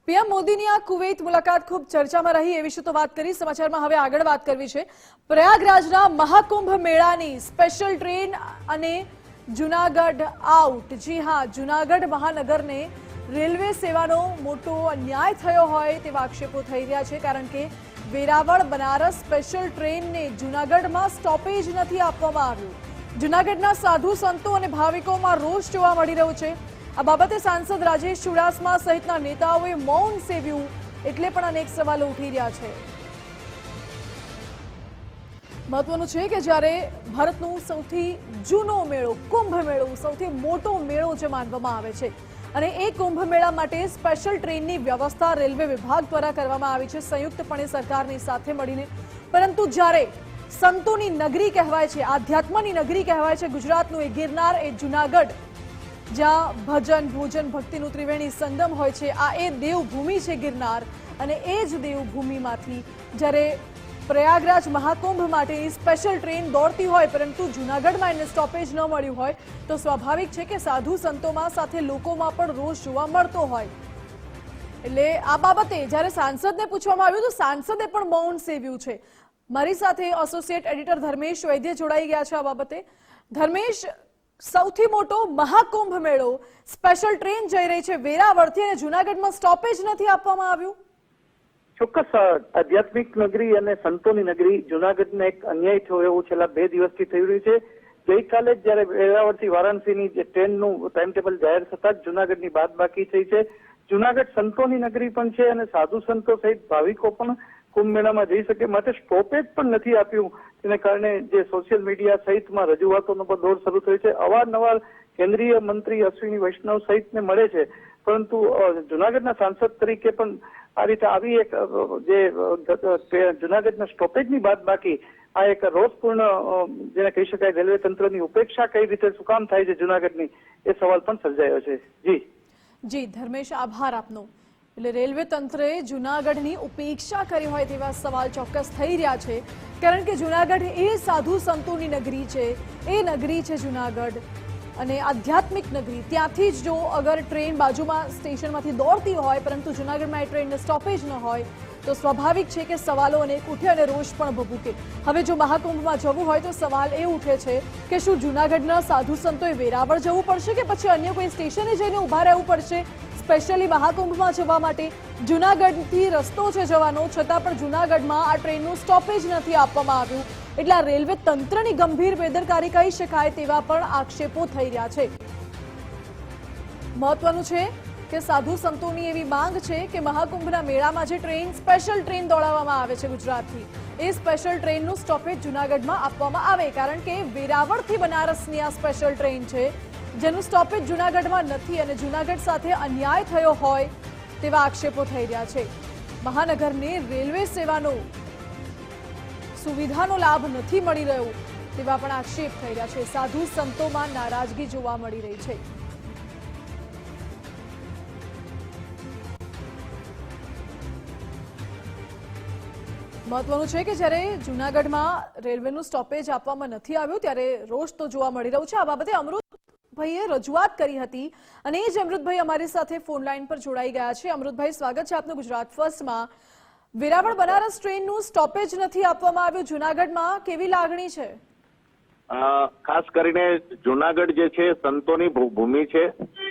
PM મોદીની આ Kuwait મુલાકાત ખૂબ ચર્ચામાં રહી એ વિશે તો વાત કરી। સમાચારમાં હવે આગળ વાત કરવી છે પ્રયાગરાજના મહાકુંભ મેળાની સ્પેશિયલ ટ્રેન અને જૂનાગઢ આઉટ। જી હા, જૂનાગઢ મહાનગરને રેલવે સેવાનો મોટો અન્યાય થયો હોય તેવા આક્ષેપો થઈ રહ્યા છે, કારણ કે વેરાવળ બનારસ સ્પેશિયલ ટ્રેનને જૂનાગઢમાં સ્ટોપેજ નથી આપવામાં આવ્યું। જૂનાગઢના સાધુ સંતો અને ભાવિકોમાં રોષ જોવા મળી રહ્યો છે। આ બાબતે સાંસદ રાજેશ ચુડાસમા સહિતના નેતાઓએ મૌન સેવ્યું, એટલે પણ અનેક સવાલો ઉઠી રહ્યા છે। મહત્વનું છે કે જ્યારે ભારતનો સૌથી જૂનો મેળો કુંભ મેળો સૌથી મોટો મેળો જે માનવામાં આવે છે અને એ કુંભ મેળા માટે સ્પેશિયલ ટ્રેનની વ્યવસ્થા રેલવે વિભાગ દ્વારા કરવામાં આવી છે સંયુક્તપણે સરકારની સાથે મળીને। પરંતુ જ્યારે સંતોની નગરી કહેવાય છે, આધ્યાત્મની નગરી કહેવાય છે ગુજરાતનું એ ગિરનાર, એ જૂનાગઢ, જ્યાં ભજન ભોજન ભક્તિનું ત્રિવેણી સંગમ હોય છે, આ એ દેવભૂમિ છે ગિરનાર। અને એ જ દેવભૂમિમાંથી જ્યારે પ્રયાગરાજ મહાકુંભ માટેની સ્પેશિયલ ટ્રેન દોડતી હોય પરંતુ જૂનાગઢમાં એને સ્ટોપેજ ન મળ્યું હોય તો સ્વાભાવિક છે કે સાધુ સંતોમાં સાથે લોકોમાં પણ રોષ જોવા મળતો હોય। એટલે આ બાબતે જ્યારે સાંસદને પૂછવામાં આવ્યું તો સાંસદે પણ મૌન સેવ્યું છે। મારી સાથે એસોસિએટ એડિટર ધર્મેશ વૈદ્ય જોડાઈ ગયા છે આ બાબતે। ધર્મેશ, સૌથી મોટો મહાકુંભ મેળો સ્પેશિયલ ટ્રેન જઈ રહી છે વેરાવળથી અને જૂનાગઢમાં સ્ટોપેજ નથી આપવામાં આવ્યું? ચોક્કસ આધ્યાત્મિક નગરી અને સંતોની નગરી જૂનાગઢને એક અન્યાય થયો એવું છેલ્લા 2 દિવસથી થઈ રહ્યું છે। ગઈકાલે જ જયારે વેરાવળથી વારાણસીની જે ટ્રેનનું ટાઈમ ટેબલ જાહેર થતા જ જૂનાગઢની બાદબાકી થઈ છે। જૂનાગઢ સંતોની નગરી પણ છે અને સાધુ સંતો સહિત ભાવિકો પણ કુંભ મેળામાં જઈ શકે માટે સ્ટોપેજ પણ નથી આપ્યું। તેને કારણે જે સોશિયલ મીડિયા સહિતમાં રજૂઆતોનો પણ દોર શરૂ થયો છે। અવારનવાર કેન્દ્રીય મંત્રી અશ્વિની વૈષ્ણવ સહિતને મળે છે, પરંતુ જૂનાગઢના સાંસદ તરીકે પણ આ રીતે આવી એક જે જૂનાગઢના સ્ટોપેજની બાદબાકી આ એક રોષપૂર્ણ જેને કહી શકાય રેલવે તંત્રની ઉપેક્ષા કઈ રીતે શું કામ થાય છે જૂનાગઢની, એ સવાલ પણ સર્જાયો છે। જી ધર્મેશ, આભાર આપનો। એટલે રેલવે તંત્રે જૂનાગઢની ઉપેક્ષા કરી હોય તેવા સવાલ ચોક્કસ થઈ રહ્યા છે, કારણ કે જૂનાગઢ એ સાધુ સંતોની નગરી છે, એ નગરી છે જૂનાગઢ અને આધ્યાત્મિક નગરી। ત્યાંથી જ જો અગર ટ્રેન બાજુમાં સ્ટેશનમાંથી દોડતી હોય પરંતુ જૂનાગઢમાં એ ટ્રેનને સ્ટોપેજ ન હોય તો સ્વાભાવિક છે કે સવાલો અનેક ઉઠે અને રોષ પણ ભભૂકે। હવે જો મહાકુંભમાં જવું હોય તો સવાલ એ ઉઠે છે કે શું જૂનાગઢના સાધુ સંતોએ વેરાવળ જવું પડશે કે પછી અન્ય કોઈ સ્ટેશને જઈને ઊભા રહેવું પડશે સ્પેશિયલી મહાકુંભમાં જવા માટે? જૂનાગઢથી રસ્તો છે જવાનો, છતાં પણ જૂનાગઢમાં આ ટ્રેનનું સ્ટોપેજ નથી આપવામાં આવ્યું, એટલે આ રેલવે તંત્રની ગંભીર બેદરકારી કહી શકાય તેવા પણ આક્ષેપો થઈ રહ્યા છે। મહત્વનું છે કે સાધુ સંતોની એવી માંગ છે કે મહાકુંભના મેળામાં જે ટ્રેન સ્પેશિયલ ટ્રેન દોડાવવામાં આવે છે ગુજરાતથી, એ સ્પેશિયલ ટ્રેનનું સ્ટોપેજ જૂનાગઢમાં આપવામાં આવે, કારણ કે વેરાવળથી બનારસની આ સ્પેશિયલ ટ્રેન છે જેનું સ્ટોપેજ જૂનાગઢમાં નથી અને જૂનાગઢ સાથે અન્યાય થયો હોય તેવા આક્ષેપો થઈ રહ્યા છે। મહાનગરને રેલવે સેવાનો સુવિધાનો લાભ નથી મળી રહ્યો તેવા પણ આક્ષેપ થઈ રહ્યા છે। સાધુ સંતોમાં નારાજગી જોવા મળી રહી છે। મહત્વનું છે કે જ્યારે જૂનાગઢમાં રેલવેનું સ્ટોપેજ આપવામાં નથી આવ્યું ત્યારે રોષ તો જોવા મળી રહ્યો છે। આ બાબતે અમૃતભાઈએ રજૂઆત કરી હતી અને એ જ અમૃતભાઈ અમારી સાથે ફોન લાઈન પર જોડાઈ ગયા છે। અમૃતભાઈ, સ્વાગત છે આપનું ગુજરાત ફર્સ્ટમાં। વેરાવળ બનારસ ટ્રેનનું સ્ટોપેજ નથી આપવામાં આવ્યું જૂનાગઢમાં, કેવી લાગણી છે? ખાસ કરીને જૂનાગઢ જે છે સંતોની ભૂમિ છે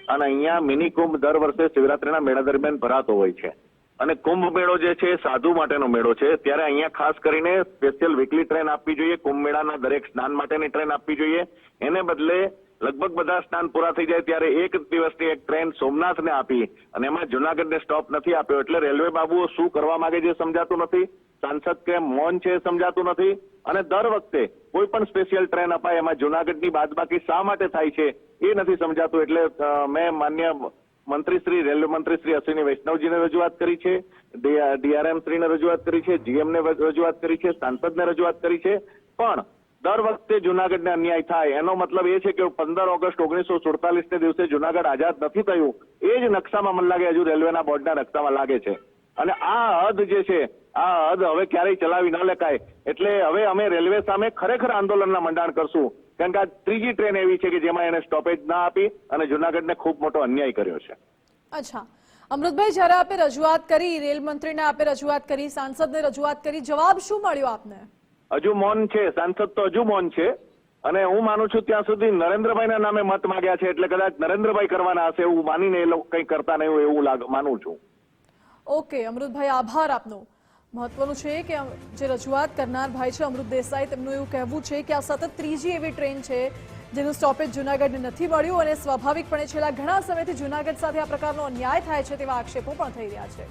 અને અહીંયા મિની કુંભ દર વર્ષે શિવરાત્રીના મેળા દરમિયાન ભરાતો હોય છે અને કુંભ મેળો જે છે સાધુ માટેનો મેળો છે, ત્યારે અહીંયા ખાસ કરીને સ્પેશિયલ વીકલી ટ્રેન આપવી જોઈએ। કુંભ મેળાના દરેક સ્નાન માટેની ટ્રેન આપવી જોઈએ, એને બદલે લગભગ બધા સ્નાન પૂરા થઈ જાય ત્યારે એક દિવસની એક ટ્રેન સોમનાથને આપી અને એમાં જૂનાગઢને સ્ટોપ નથી આપ્યો, એટલે રેલવે બાબુઓ શું કરવા માંગે છે સમજાતું નથી, સાંસદ કેમ મૌન છે સમજાતું નથી અને દર વખતે કોઈ પણ સ્પેશિયલ ટ્રેન અપાય એમાં જૂનાગઢની બાદબાકી શા માટે થાય છે એ નથી સમજાતું। એટલે મેં માન્ય મંત્રી શ્રી રેલવે મંત્રી શ્રી અશ્વિની વૈષ્ણવજીને રજૂઆત કરી છે, ડીઆરએમ શ્રીને રજૂઆત કરી છે, જીએમને રજૂઆત કરી છે, સાંસદને રજૂઆત કરી છે, પણ દર વખતે જૂનાગઢને અન્યાય થાય એનો મતલબ એ છે કે 15 ઓગસ્ટ 1947 દિવસે જૂનાગઢ આઝાદ નથી થયું એ જ નકશામાં મને લાગે હજુ રેલવેના બોર્ડના નકશામાં લાગે છે અને આ હદ જે છે આ હદ હવે ક્યારેય ચલાવી ન લેકાય। એટલે હવે અમે રેલવે સામે ખરેખર આંદોલનના મંડાણ કરશું, કારણ કે આ ત્રીજી ટ્રેન એવી છે કે જેમાં એને સ્ટોપેજ ના આપી અને જૂનાગઢને ખૂબ મોટો અન્યાય કર્યો છે। અચ્છા, અમૃતભાઈ, જ્યારે આપે રજૂઆત કરી, રેલ મંત્રીને આપે રજૂઆત કરી, સાંસદને રજૂઆત કરી, જવાબ શું મળ્યો આપને? હજુ મૌન છે, સાંસદ તો હજુ મૌન છે. અને હું માનું છું ત્યાં સુધી નરેન્દ્રભાઈના નામે મત માંગ્યા છે, એટલે કદાચ નરેન્દ્રભાઈ કરવાના હશે એવું માનીને એ લોકો કંઈ કરતા નહીં હોય એવું માનું છું. ઓકે અમૃતભાઈ, આભાર આપનો. મહત્વનું છે કે જે રજૂઆત કરનાર ભાઈ છે અમૃત દેસાઈ, તેમનું એવું કહેવું છે કે આ સતત ત્રીજી એવી ટ્રેન છે જેનું સ્ટોપેજ જૂનાગઢને નથી મળ્યું અને સ્વાભાવિકપણે છેલ્લા ઘણા સમયથી જૂનાગઢ સાથે આ પ્રકારનો અન્યાય થાય છે તેવા આક્ષેપો પણ થઈ રહ્યા છે.